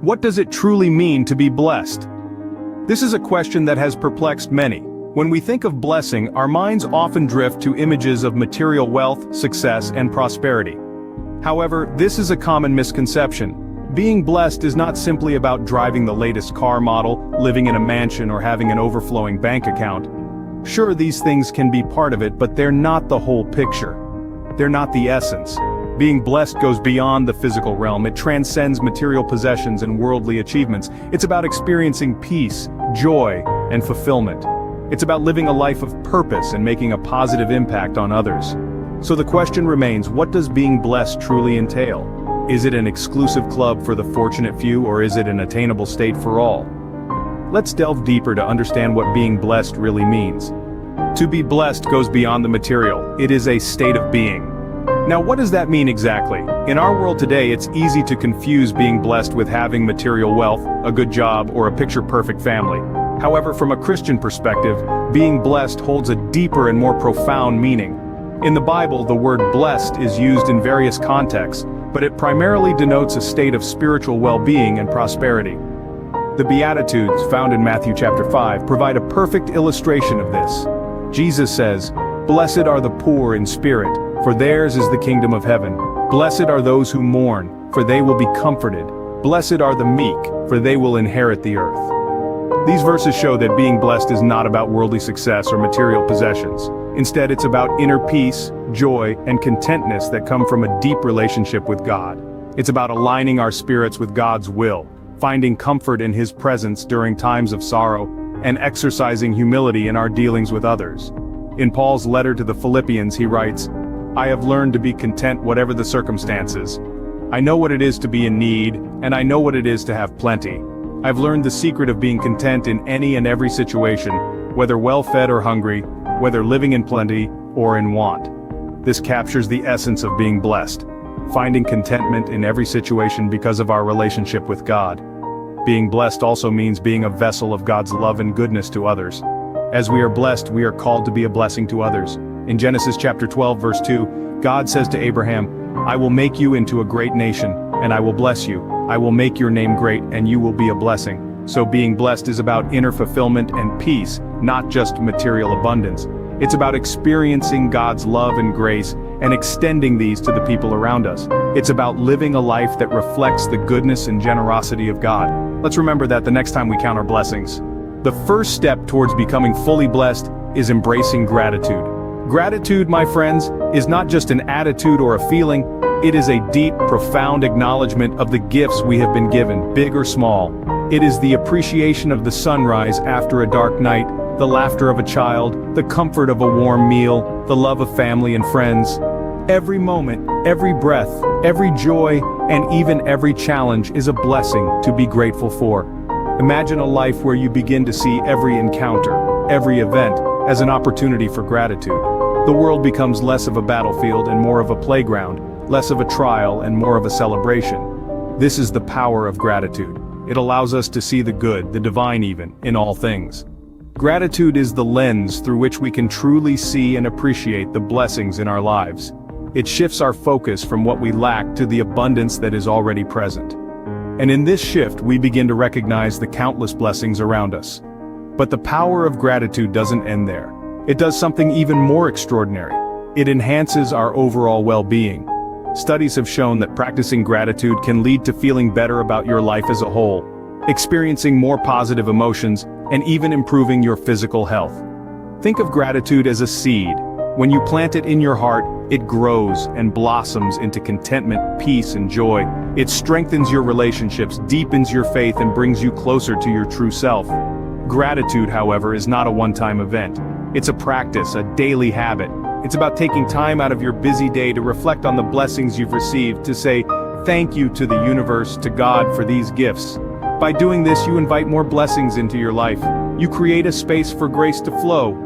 What does it truly mean to be blessed? This is a question that has perplexed many. When we think of blessing, our minds often drift to images of material wealth, success, and prosperity. However, this is a common misconception. Being blessed is not simply about driving the latest car model, living in a mansion, or having an overflowing bank account. Sure, these things can be part of it, but they're not the whole picture. They're not the essence. Being blessed goes beyond the physical realm. It transcends material possessions and worldly achievements. It's about experiencing peace, joy, and fulfillment. It's about living a life of purpose and making a positive impact on others. So the question remains, what does being blessed truly entail? Is it an exclusive club for the fortunate few, or is it an attainable state for all? Let's delve deeper to understand what being blessed really means. To be blessed goes beyond the material. It is a state of being. Now, what does that mean exactly? In our world today, it's easy to confuse being blessed with having material wealth, a good job, or a picture-perfect family. However, from a Christian perspective, being blessed holds a deeper and more profound meaning. In the Bible, the word blessed is used in various contexts, but it primarily denotes a state of spiritual well-being and prosperity. The Beatitudes, found in Matthew chapter 5, provide a perfect illustration of this. Jesus says, "Blessed are the poor in spirit, for theirs is the kingdom of heaven. Blessed are those who mourn, for they will be comforted. Blessed are the meek, for they will inherit the earth." These verses show that being blessed is not about worldly success or material possessions. Instead, it's about inner peace, joy, and contentness that come from a deep relationship with God. It's about aligning our spirits with God's will, finding comfort in His presence during times of sorrow, and exercising humility in our dealings with others. In Paul's letter to the Philippians, he writes, "I have learned to be content whatever the circumstances. I know what it is to be in need, and I know what it is to have plenty. I've learned the secret of being content in any and every situation, whether well-fed or hungry, whether living in plenty or in want." This captures the essence of being blessed, finding contentment in every situation because of our relationship with God. Being blessed also means being a vessel of God's love and goodness to others. As we are blessed, we are called to be a blessing to others. In Genesis chapter 12 verse 2, God says to Abraham, "I will make you into a great nation, and I will bless you. I will make your name great, and you will be a blessing." So being blessed is about inner fulfillment and peace, not just material abundance. It's about experiencing God's love and grace and extending these to the people around us. It's about living a life that reflects the goodness and generosity of God. Let's remember that the next time we count our blessings. The first step towards becoming fully blessed is embracing gratitude. Gratitude, my friends, is not just an attitude or a feeling. It is a deep, profound acknowledgement of the gifts we have been given, big or small. It is the appreciation of the sunrise after a dark night, the laughter of a child, the comfort of a warm meal, the love of family and friends. Every moment, every breath, every joy, and even every challenge is a blessing to be grateful for. Imagine a life where you begin to see every encounter, every event, as an opportunity for gratitude. The world becomes less of a battlefield and more of a playground, less of a trial and more of a celebration. This is the power of gratitude. It allows us to see the good, the divine even, in all things. Gratitude is the lens through which we can truly see and appreciate the blessings in our lives. It shifts our focus from what we lack to the abundance that is already present. And in this shift, we begin to recognize the countless blessings around us. But the power of gratitude doesn't end there. It does something even more extraordinary. It enhances our overall well-being. Studies have shown that practicing gratitude can lead to feeling better about your life as a whole, experiencing more positive emotions, and even improving your physical health. Think of gratitude as a seed. When you plant it in your heart, it grows and blossoms into contentment, peace, and joy. It strengthens your relationships, deepens your faith, and brings you closer to your true self. Gratitude, however, is not a one-time event. It's a practice, a daily habit. It's about taking time out of your busy day to reflect on the blessings you've received, to say thank you to the universe, to God, for these gifts. By doing this, you invite more blessings into your life. You create a space for grace to flow.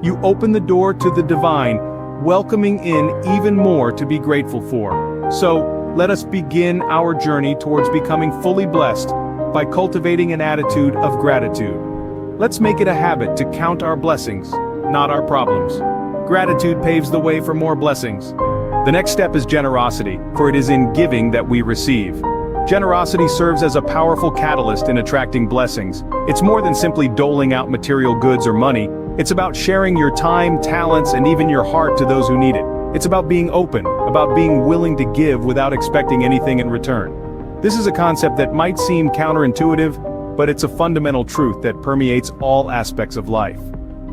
You open the door to the divine, welcoming in even more to be grateful for. So, let us begin our journey towards becoming fully blessed by cultivating an attitude of gratitude. Let's make it a habit to count our blessings, not our problems. Gratitude paves the way for more blessings. The next step is generosity, for it is in giving that we receive. Generosity serves as a powerful catalyst in attracting blessings. It's more than simply doling out material goods or money. It's about sharing your time, talents, and even your heart to those who need it. It's about being open, about being willing to give without expecting anything in return. This is a concept that might seem counterintuitive, but it's a fundamental truth that permeates all aspects of life.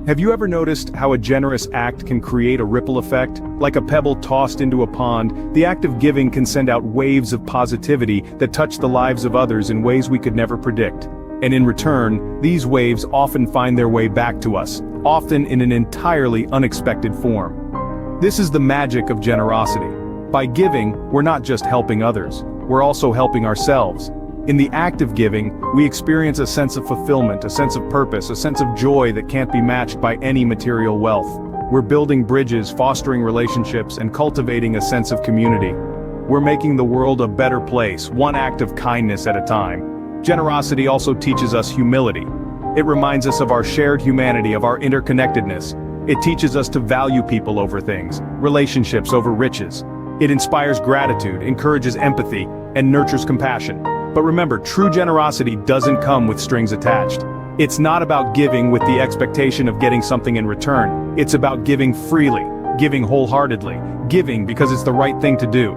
Have you ever noticed how a generous act can create a ripple effect? Like a pebble tossed into a pond, the act of giving can send out waves of positivity that touch the lives of others in ways we could never predict. And in return, these waves often find their way back to us, often in an entirely unexpected form. This is the magic of generosity. By giving, we're not just helping others, we're also helping ourselves. In the act of giving, we experience a sense of fulfillment, a sense of purpose, a sense of joy that can't be matched by any material wealth. We're building bridges, fostering relationships, and cultivating a sense of community. We're making the world a better place, one act of kindness at a time. Generosity also teaches us humility. It reminds us of our shared humanity, of our interconnectedness. It teaches us to value people over things, relationships over riches. It inspires gratitude, encourages empathy, and nurtures compassion. But remember, true generosity doesn't come with strings attached. It's not about giving with the expectation of getting something in return. It's about giving freely, giving wholeheartedly, giving because it's the right thing to do.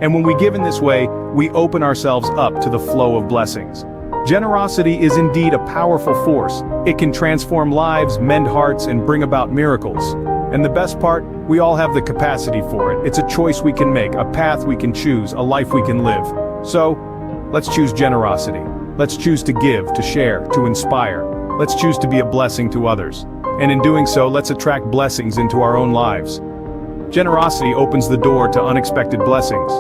And when we give in this way, we open ourselves up to the flow of blessings. Generosity is indeed a powerful force. It can transform lives, mend hearts, and bring about miracles. And the best part, we all have the capacity for it. It's a choice we can make, a path we can choose, a life we can live. So, let's choose generosity. Let's choose to give, to share, to inspire. Let's choose to be a blessing to others. And in doing so, let's attract blessings into our own lives. Generosity opens the door to unexpected blessings.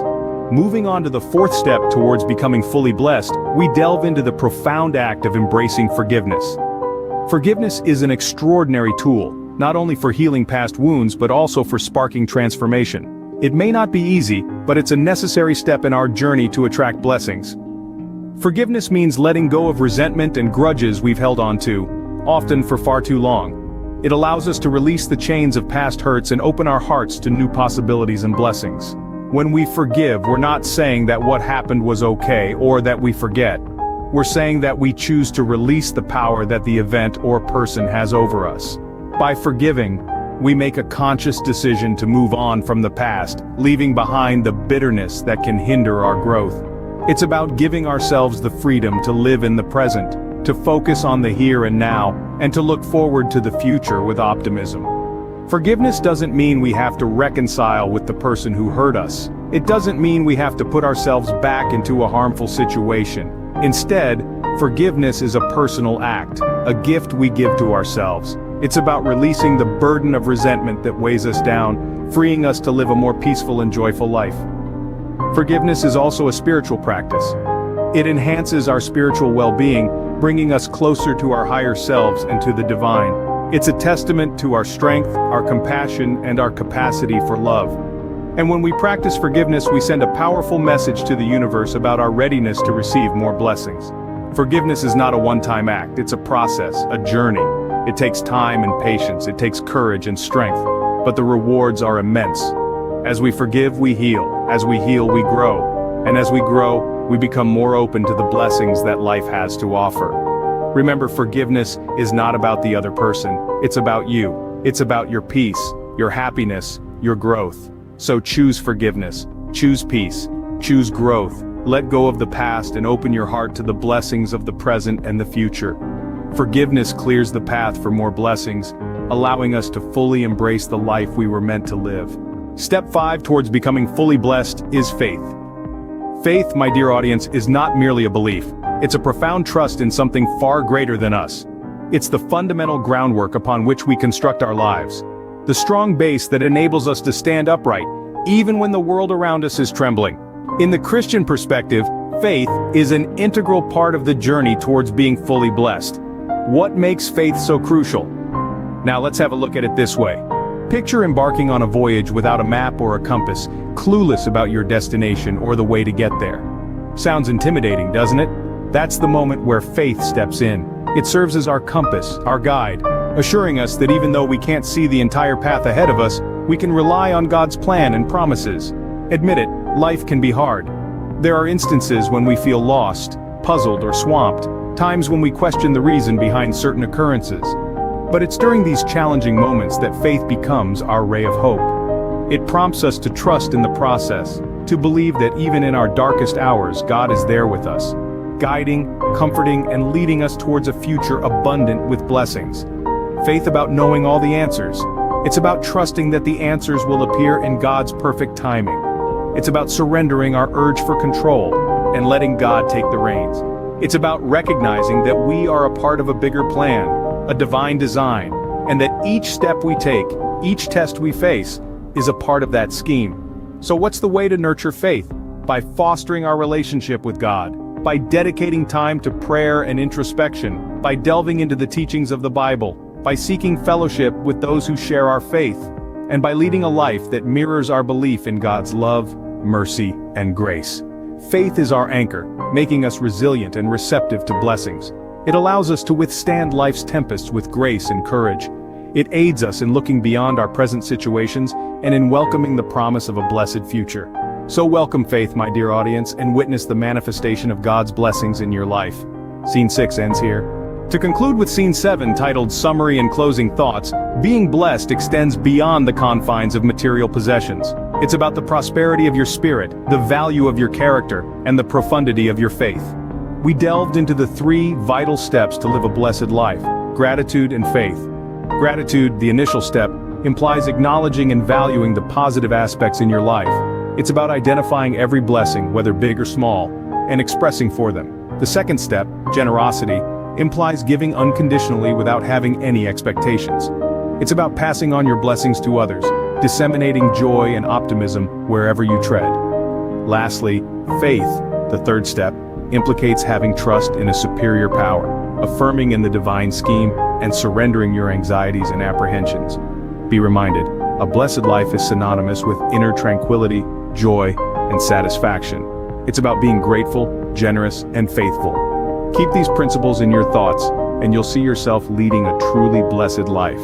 Moving on to the fourth step towards becoming fully blessed, we delve into the profound act of embracing forgiveness. Forgiveness is an extraordinary tool, not only for healing past wounds but also for sparking transformation. It may not be easy, but it's a necessary step in our journey to attract blessings. Forgiveness means letting go of resentment and grudges we've held on to, often for far too long. It allows us to release the chains of past hurts and open our hearts to new possibilities and blessings. When we forgive, we're not saying that what happened was okay or that we forget. We're saying that we choose to release the power that the event or person has over us. By forgiving, we make a conscious decision to move on from the past, leaving behind the bitterness that can hinder our growth. It's about giving ourselves the freedom to live in the present, to focus on the here and now, and to look forward to the future with optimism. Forgiveness doesn't mean we have to reconcile with the person who hurt us. It doesn't mean we have to put ourselves back into a harmful situation. Instead, forgiveness is a personal act, a gift we give to ourselves. It's about releasing the burden of resentment that weighs us down, freeing us to live a more peaceful and joyful life. Forgiveness is also a spiritual practice. It enhances our spiritual well-being, bringing us closer to our higher selves and to the divine. It's a testament to our strength, our compassion, and our capacity for love. And when we practice forgiveness, we send a powerful message to the universe about our readiness to receive more blessings. Forgiveness is not a one-time act, it's a process, a journey. It takes time and patience, it takes courage and strength, but the rewards are immense. As we forgive, we heal. As we heal, we grow. And as we grow, we become more open to the blessings that life has to offer. Remember, forgiveness is not about the other person, it's about you. It's about your peace, your happiness, your growth. So choose forgiveness, choose peace, choose growth. Let go of the past and open your heart to the blessings of the present and the future. Forgiveness clears the path for more blessings, allowing us to fully embrace the life we were meant to live. Step 5 towards becoming fully blessed is faith. Faith, my dear audience, is not merely a belief. It's a profound trust in something far greater than us. It's the fundamental groundwork upon which we construct our lives. The strong base that enables us to stand upright, even when the world around us is trembling. In the Christian perspective, faith is an integral part of the journey towards being fully blessed. What makes faith so crucial? Now let's have a look at it this way. Picture embarking on a voyage without a map or a compass, clueless about your destination or the way to get there. Sounds intimidating, doesn't it? That's the moment where faith steps in. It serves as our compass, our guide, assuring us that even though we can't see the entire path ahead of us, we can rely on God's plan and promises. Admit it, life can be hard. There are instances when we feel lost, puzzled, or swamped, times when we question the reason behind certain occurrences. But it's during these challenging moments that faith becomes our ray of hope. It prompts us to trust in the process, to believe that even in our darkest hours, God is there with us, guiding, comforting, and leading us towards a future abundant with blessings. Faith about knowing all the answers. It's about trusting that the answers will appear in God's perfect timing. It's about surrendering our urge for control and letting God take the reins. It's about recognizing that we are a part of a bigger plan, a divine design, and that each step we take, each test we face, is a part of that scheme. So what's the way to nurture faith? By fostering our relationship with God, by dedicating time to prayer and introspection, by delving into the teachings of the Bible, by seeking fellowship with those who share our faith, and by leading a life that mirrors our belief in God's love, mercy, and grace. Faith is our anchor, making us resilient and receptive to blessings. It allows us to withstand life's tempests with grace and courage. It aids us in looking beyond our present situations and in welcoming the promise of a blessed future. So welcome faith, my dear audience, and witness the manifestation of God's blessings in your life. Scene 6 ends here. To conclude with Scene 7, titled Summary and Closing Thoughts, being blessed extends beyond the confines of material possessions. It's about the prosperity of your spirit, the value of your character, and the profundity of your faith. We delved into the 3 vital steps to live a blessed life: gratitude and faith. Gratitude, the initial step, implies acknowledging and valuing the positive aspects in your life. It's about identifying every blessing, whether big or small, and expressing for them. The second step, generosity, implies giving unconditionally without having any expectations. It's about passing on your blessings to others, disseminating joy and optimism wherever you tread. Lastly, faith, the third step, implicates having trust in a superior power, affirming in the divine scheme, and surrendering your anxieties and apprehensions. Be reminded, a blessed life is synonymous with inner tranquility, joy, and satisfaction. It's about being grateful, generous, and faithful. Keep these principles in your thoughts, and you'll see yourself leading a truly blessed life.